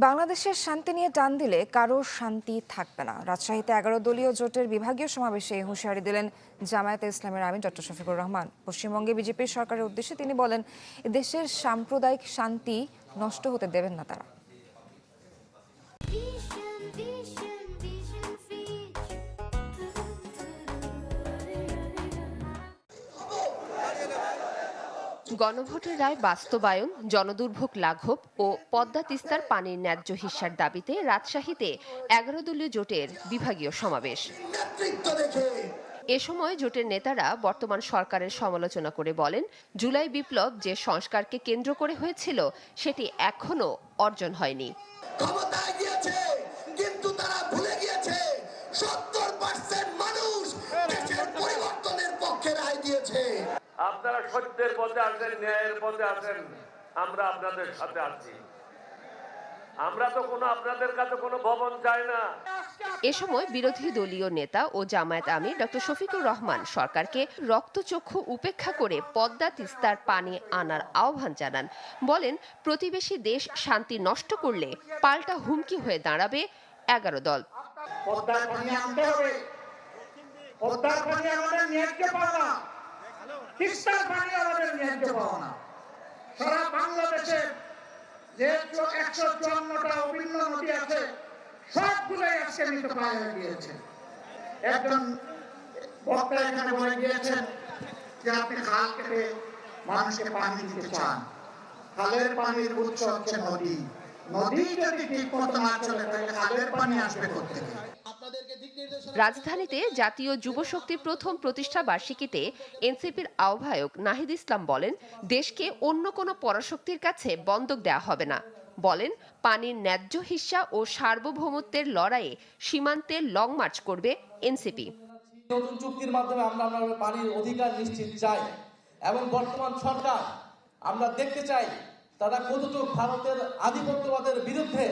বাংলাদেশের শান্তি নিয়ে টান দিলে কারোর শান্তি থাকবে না। রাজশাহীতে 11 দলীয় জোটের বিভাগীয় সমাবেশে এই হুঁশিয়ারি দিলেন জামায়াতে ইসলামের আমির ডক্টর শফিকুর রহমান। পশ্চিমবঙ্গে বিজেপির সরকারের উদ্দেশ্যে তিনি বলেন, দেশের সাম্প্রদায়িক শান্তি নষ্ট হতে দেবেন না তারা। গণভোটের রায় বাস্তবায়ন, জনদুর্ভোগ লাঘব ও পদ্মা তিস্তার পানির ন্যায্য হিস্যার দাবিতে রাজশাহীতে 11 দলীয় জোটের বিভাগীয় সমাবেশ। এ সময় জোটের নেতারা বর্তমান সরকারের সমালোচনা করে বলেন, জুলাই বিপ্লব যে সংস্কারকে কেন্দ্র করে হয়েছিল সেটি এখনো অর্জন হয়নি। ক্ষমতায় গিয়েছে কিন্তু তারা ভুলে গিয়েছে 70% মানুষ দেশের পরিবর্তনের পক্ষে রায় দিয়েছে। আপনারা সত্যের পথে আছেন, ন্যায়ের পথে আছেন, আমরা আপনাদের সাথে আছি। আমরা তো আপনাদের কাছে কোনো ভবন চাই না। এ সময় বিরোধী দলীয় নেতা ও জামায়াত আমির ডক্টর শফিকুর রহমান সরকারকে রক্তচক্ষু উপেক্ষা করে পদ্মা তিস্তার পানি আনার আহ্বান জানান। বলেন, প্রতিবেশী দেশ শান্তি নষ্ট করলে পাল্টা হুমকি হয়ে দাঁড়াবে 11 দল। পদ্মার পানি আনতে হবে, পদ্মার পানি আমাদের ন্যায্য পাওনা, তিস্তার পানি আমাদের ন্যায্য পাওনা। সারা বাংলাদেশে যে 154টা অভিন্ন নদী আছে সবগুলোই আজকে মৃতপ্রায় হয়ে গিয়েছে। একজন বক্তা এখানে বলে গিয়েছেন যে আপনি খাল কেটে মানুষকে পানি দিতে চান, খালের পানির উৎস হচ্ছে নদী। নদী যদি ঠিক মতো না চলে তাহলে খালের পানি আসবে কোথেকে? রাজধানীতে জাতীয় যুব শক্তির প্রথম প্রতিষ্ঠা বার্ষিকীতে এনসিপির আহ্বায়ক নাহিদ ইসলাম বলেন, দেশকে অন্য কোনো পরাশক্তির কাছে বন্ধক দেওয়া হবে না। বলেন, পানির ন্যায্য হিস্যা ও সার্বভৌমত্বের লড়াইয়ে সীমান্তে লং মার্চ করবে এনসিপি। নতুন চুক্তির মাধ্যমে আমরা পানির অধিকার নিশ্চিত চাই এবং বর্তমান সরকার আমরা দেখতে চাই তারা কতটুকু ভারতের আধিপত্যবাদের বিরুদ্ধে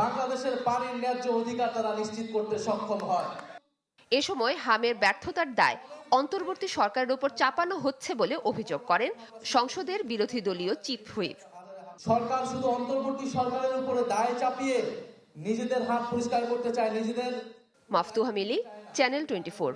বাংলাদেশের পানির ন্যায্য অধিকার তারা নিশ্চিত করতে সক্ষম হয়। এ সময় হামের ব্যর্থতার দায় অন্তর্বর্তী সরকারের উপর চাপানো হচ্ছে বলে অভিযোগ করেন সংসদের বিরোধী দলীয় চিফ হুইপ। সরকার শুধু অন্তর্বর্তী সরকারের উপরে দায় চাপিয়ে নিজেদের হাত পরিষ্কার করতে চায় নিজেদের। মাফতুহা মিলি, চ্যানেল 24।